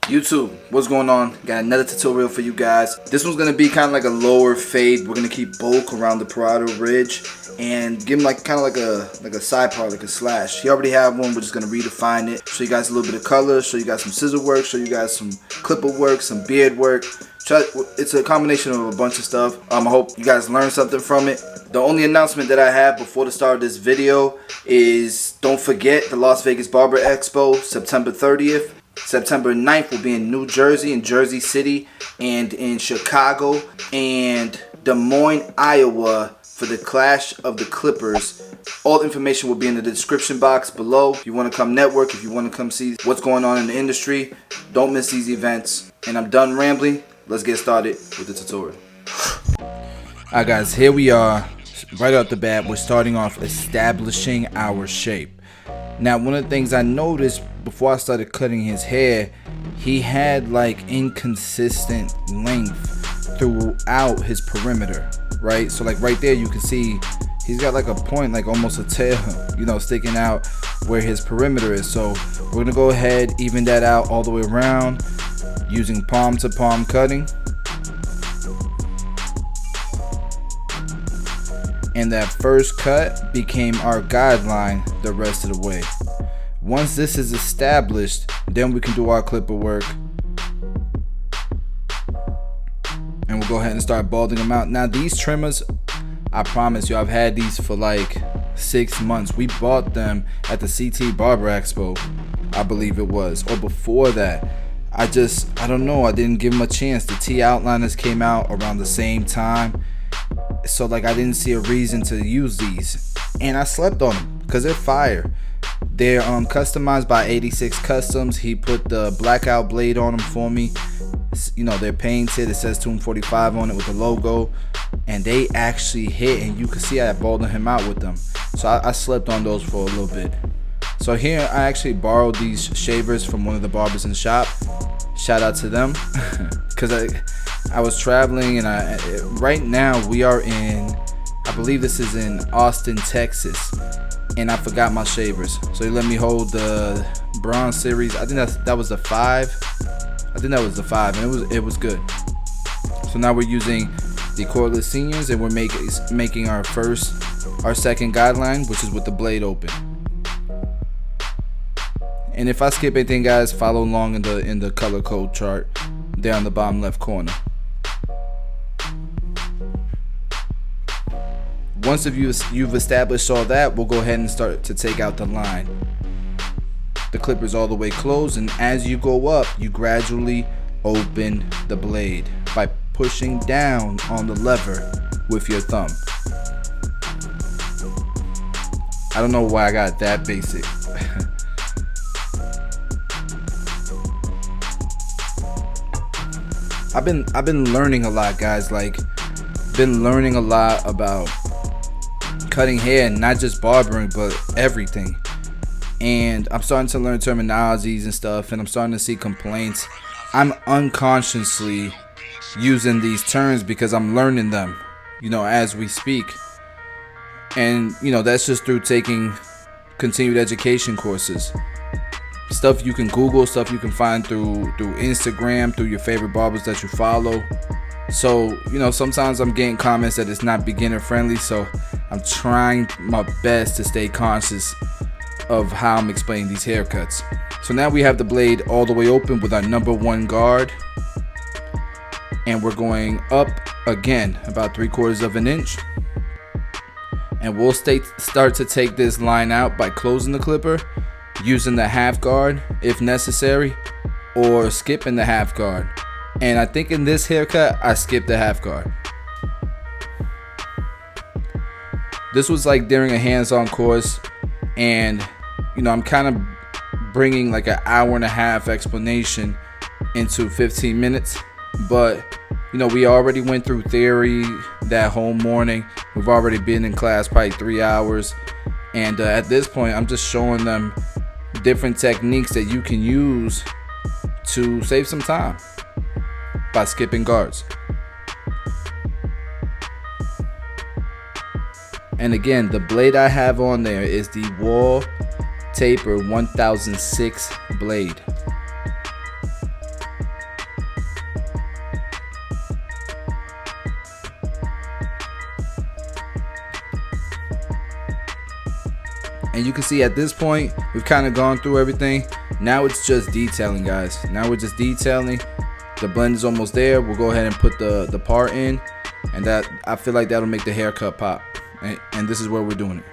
YouTube, what's going on? Got another tutorial for you guys. This one's gonna be kind of like a lower fade. We're gonna keep bulk around the parietal ridge and give him like kind of like a side part, like a slash. He already have one. We're just gonna redefine it. Show you guys a little bit of color. Show you guys some scissor work. Show you guys some clipper work, some beard work. It's a combination of a bunch of stuff. I hope you guys learned something from it. The only announcement that I have before the start of this video is don't forget the Las Vegas Barber Expo, September 30th. September 9th will be in New Jersey, in Jersey City, and in Chicago, and Des Moines, Iowa for the Clash of the Clippers. All information will be in the description box below. If you want to come network, if you want to come see what's going on in the industry, don't miss these events. And I'm done rambling. Let's get started with the tutorial. Alright guys, here we are. Right off the bat, we're starting off establishing our shape. Now, one of the things I noticed before I started cutting his hair, he had like inconsistent length throughout his perimeter, right? So like right there, you can see he's got like a point, like almost a tail, you know, sticking out where his perimeter is. So we're gonna go ahead, even that out all the way around using palm to palm cutting. And that first cut became our guideline the rest of the way. Once this is established, then we can do our clipper work. And we'll go ahead and start balding them out. Now these trimmers, I promise you, I've had these for like 6 months. We bought them at the CT Barber Expo, I believe it was, or before that. I don't know, I didn't give them a chance. The T outliners came out around the same time. So like I didn't see a reason to use these, and I slept on them because they're fire. They're customized by 86 Customs. He put the blackout blade on them for me. You know, they're painted. It says 245 on it with the logo, and they actually hit, and you can see I balded him out with them. So I slept on those for a little bit. So here I actually borrowed these shavers from one of the barbers in the shop. Shout out to them because I was traveling, and right now we are in, I believe this is in Austin, Texas, and I forgot my shavers. So he let me hold the Bronze Series. I think that was the 5. I think that was the 5, and it was good. So now we're using the cordless seniors, and we're making our second guideline, which is with the blade open. And if I skip anything, guys, follow along in the color code chart there on the bottom left corner. Once you've established all that, we'll go ahead and start to take out the line. The clipper's all the way closed, and as you go up, you gradually open the blade by pushing down on the lever with your thumb. I don't know why I got that basic. I've been learning a lot, guys. Like, been learning a lot about cutting hair, and not just barbering, but everything. And I'm starting to learn terminologies and stuff, and I'm starting to see complaints. I'm unconsciously using these terms because I'm learning them, you know, as we speak. And you know, that's just through taking continued education courses. Stuff you can Google, stuff you can find through Instagram, through your favorite barbers that you follow. So, you know, sometimes I'm getting comments that it's not beginner friendly, so I'm trying my best to stay conscious of how I'm explaining these haircuts. So now we have the blade all the way open with our number 1 guard, and we're going up again about 3/4 of an inch. And we'll start to take this line out by closing the clipper, using the half guard if necessary, or skipping the half guard. And I think in this haircut I skipped the half guard. This was like during a hands-on course, and you know, I'm kind of bringing like an hour and a half explanation into 15 minutes. But you know, we already went through theory that whole morning. We've already been in class probably 3 hours, and at this point I'm just showing them different techniques that you can use to save some time by skipping guards. And again, the blade I have on there is the Wall Taper 1006 blade. And you can see at this point we've kind of gone through everything. Now it's just detailing, guys. Now we're just detailing. The blend is almost there. We'll go ahead and put the part in, and that, I feel like that'll make the haircut pop. And this is where we're doing it.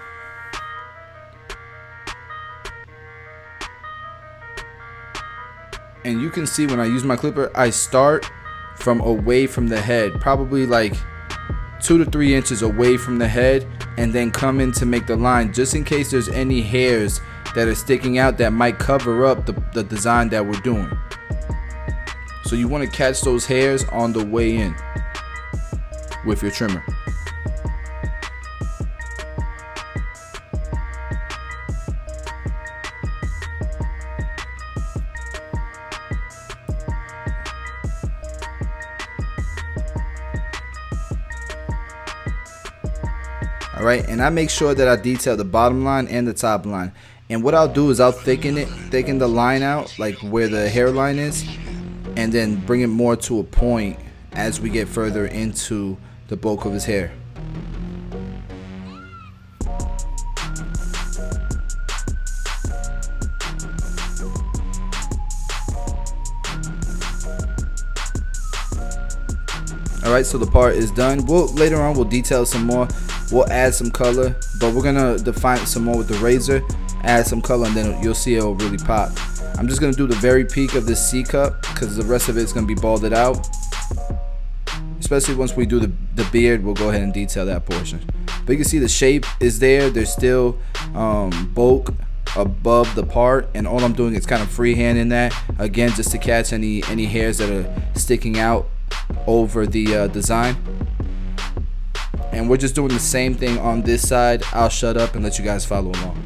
And you can see when I use my clipper, I start from away from the head, probably like 2 to 3 inches away from the head, and then come in to make the line, just in case there's any hairs that are sticking out that might cover up the design that we're doing. So you want to catch those hairs on the way in with your trimmer. Alright, and I make sure that I detail the bottom line and the top line. And what I'll do is I'll thicken the line out, like where the hairline is, and then bring it more to a point as we get further into the bulk of his hair. Alright, so the part is done. Later on we'll detail some more. We'll add some color, but we're gonna define some more with the razor, add some color, and then you'll see it'll really pop. I'm just gonna do the very peak of this C cup because the rest of it's gonna be balded out. Especially once we do the beard, we'll go ahead and detail that portion. But you can see the shape is there. There's still bulk above the part, and all I'm doing is kind of freehanding that again, just to catch any hairs that are sticking out over the design. And we're just doing the same thing on this side. I'll shut up and let you guys follow along.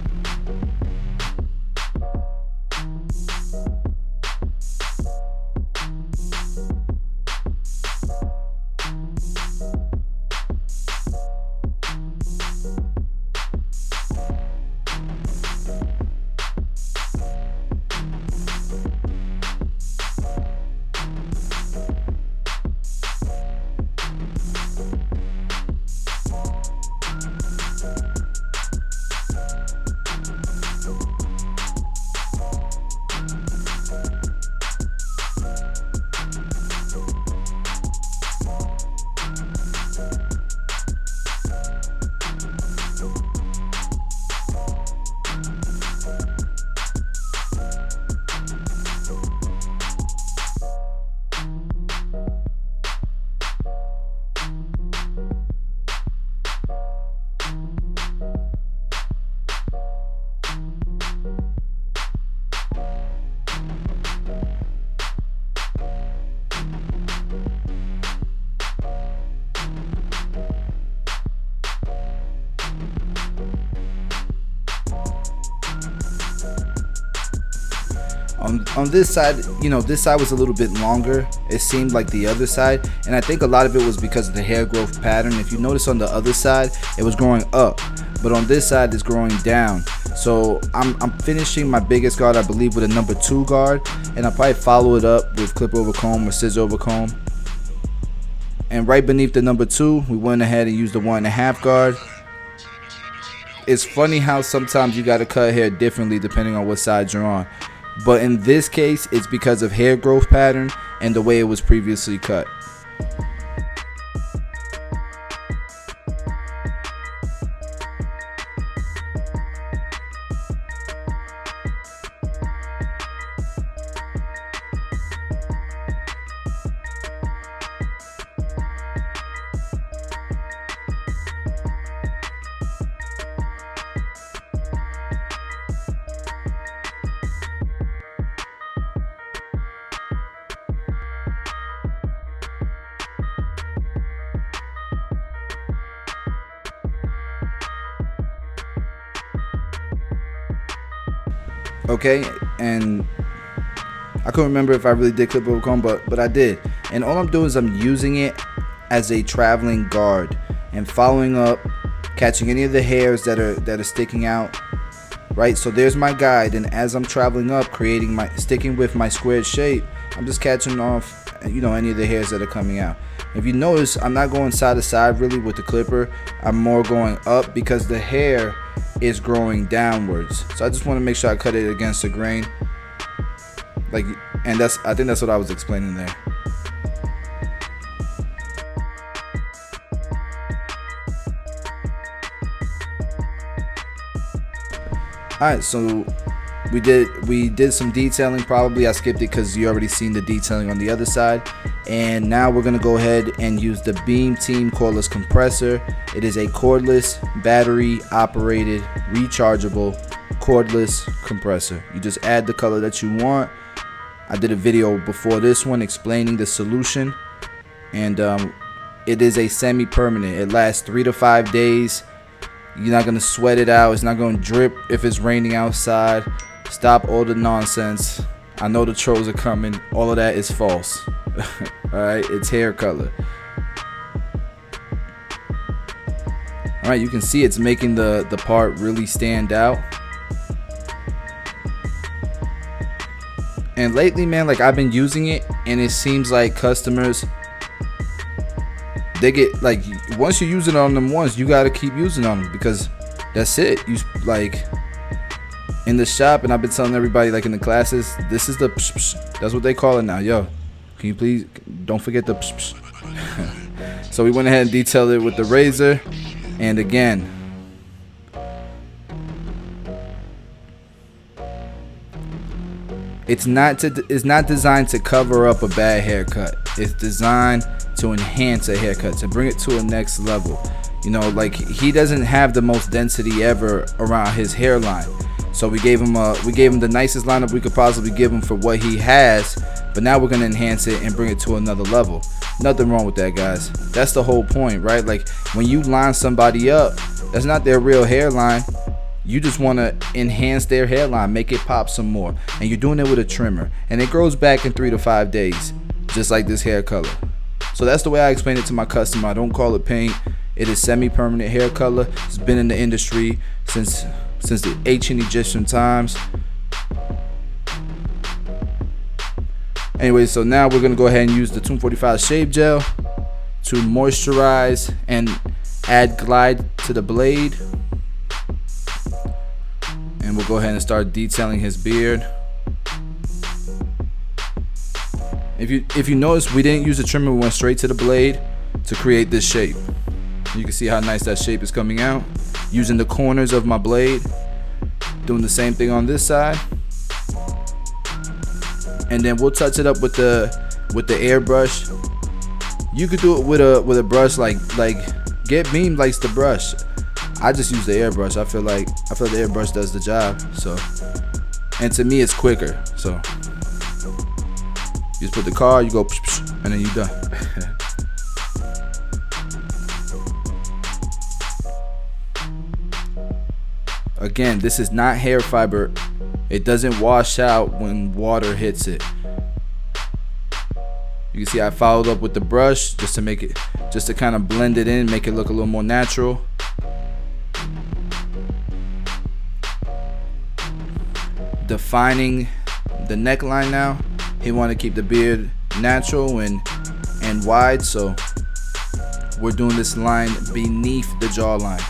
On this side, you know, this side was a little bit longer, it seemed like the other side, and I think a lot of it was because of the hair growth pattern. If you notice on the other side, it was growing up, but on this side it's growing down. So I'm finishing my biggest guard, I believe, with a number 2 guard, and I'll probably follow it up with clip over comb or scissor over comb. And right beneath the number 2, we went ahead and used the 1.5 guard. It's funny how sometimes you gotta cut hair differently depending on what side you're on. But in this case, it's because of hair growth pattern and the way it was previously cut. Okay, and I couldn't remember if I really did clip over comb, but I did. And all I'm doing is I'm using it as a traveling guard and following up, catching any of the hairs that are sticking out. Right, so there's my guide, and as I'm traveling up, sticking with my squared shape, I'm just catching off any of the hairs that are coming out. If you notice, I'm not going side to side really with the clipper. I'm more going up because the hair is growing downwards. So I just want to make sure I cut it against the grain. And I think that's what I was explaining there. Alright, so we did some detailing. Probably I skipped it because you already seen the detailing on the other side. And now we're gonna go ahead and use the Beam Team cordless compressor. It is a cordless, battery operated, rechargeable cordless compressor. You just add the color that you want. I did a video before this one explaining the solution, and it is a semi-permanent. It lasts 3 to 5 days. You're not gonna sweat it out. It's not gonna drip if it's raining outside. Stop all the nonsense. I know the trolls are coming. All of that is false. Alright, it's hair color. Alright, you can see it's making the part really stand out. And lately, man, like I've been using it, and it seems like customers, they get like, once you use it on them once, you gotta keep using on them, because that's it. You like in the shop, and I've been telling everybody, like in the classes, this is the psh psh. That's what they call it now. Yo, can you please don't forget the psh psh. So we went ahead and detailed it with the razor, and again, it's not designed to cover up a bad haircut. It's designed to enhance a haircut, to bring it to a next level. Like he doesn't have the most density ever around his hairline, so we gave him the nicest lineup we could possibly give him for what he has. But now we're gonna enhance it and bring it to another level. Nothing wrong with that, guys. That's the whole point, right? Like when you line somebody up, that's not their real hairline. You just want to enhance their hairline, make it pop some more, and you're doing it with a trimmer, and it grows back in 3 to 5 days, just like this hair color. So that's the way I explain it to my customer. I don't call it paint. It is semi-permanent hair color. It's been in the industry since the ancient Egyptian times. Anyway, so now we're gonna go ahead and use the 245 shave gel to moisturize and add glide to the blade. And we'll go ahead and start detailing his beard. If you notice, we didn't use a trimmer. We went straight to the blade to create this shape. You can see how nice that shape is coming out. Using the corners of my blade. Doing the same thing on this side. And then we'll touch it up with the airbrush. You could do it with a brush like Get Beam likes the brush. I just use the airbrush. I feel like the airbrush does the job. So, and to me, it's quicker. So, you just put the card, you go, psh, psh, and then you're done. Again, this is not hair fiber. It doesn't wash out when water hits it. You can see I followed up with the brush just to kind of blend it in, make it look a little more natural. Defining the neckline now. He wanted to keep the beard natural and wide, so we're doing this line beneath the jawline.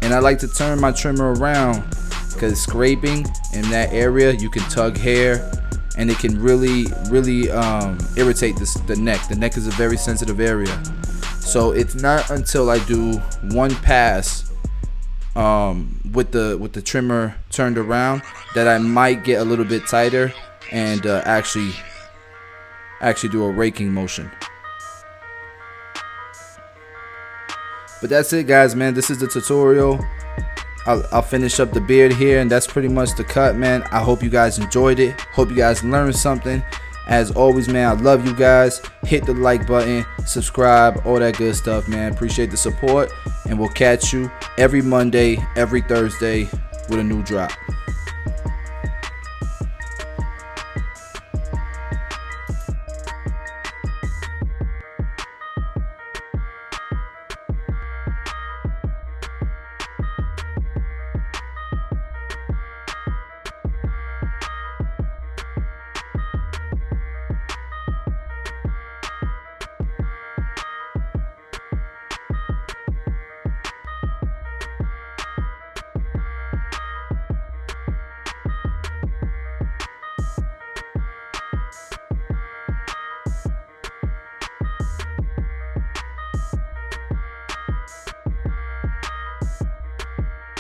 And I like to turn my trimmer around because scraping in that area, you can tug hair and it can really irritate the neck. The neck is a very sensitive area. So it's not until I do one pass with the trimmer turned around that I might get a little bit tighter and actually do a raking motion. But that's it, guys, man. This is the tutorial. I'll finish up the beard here, and that's pretty much the cut, man. I hope you guys enjoyed it. Hope you guys learned something. As always, man, I love you guys. Hit the like button, subscribe, all that good stuff, man. Appreciate the support, and we'll catch you every Monday, every Thursday with a new drop.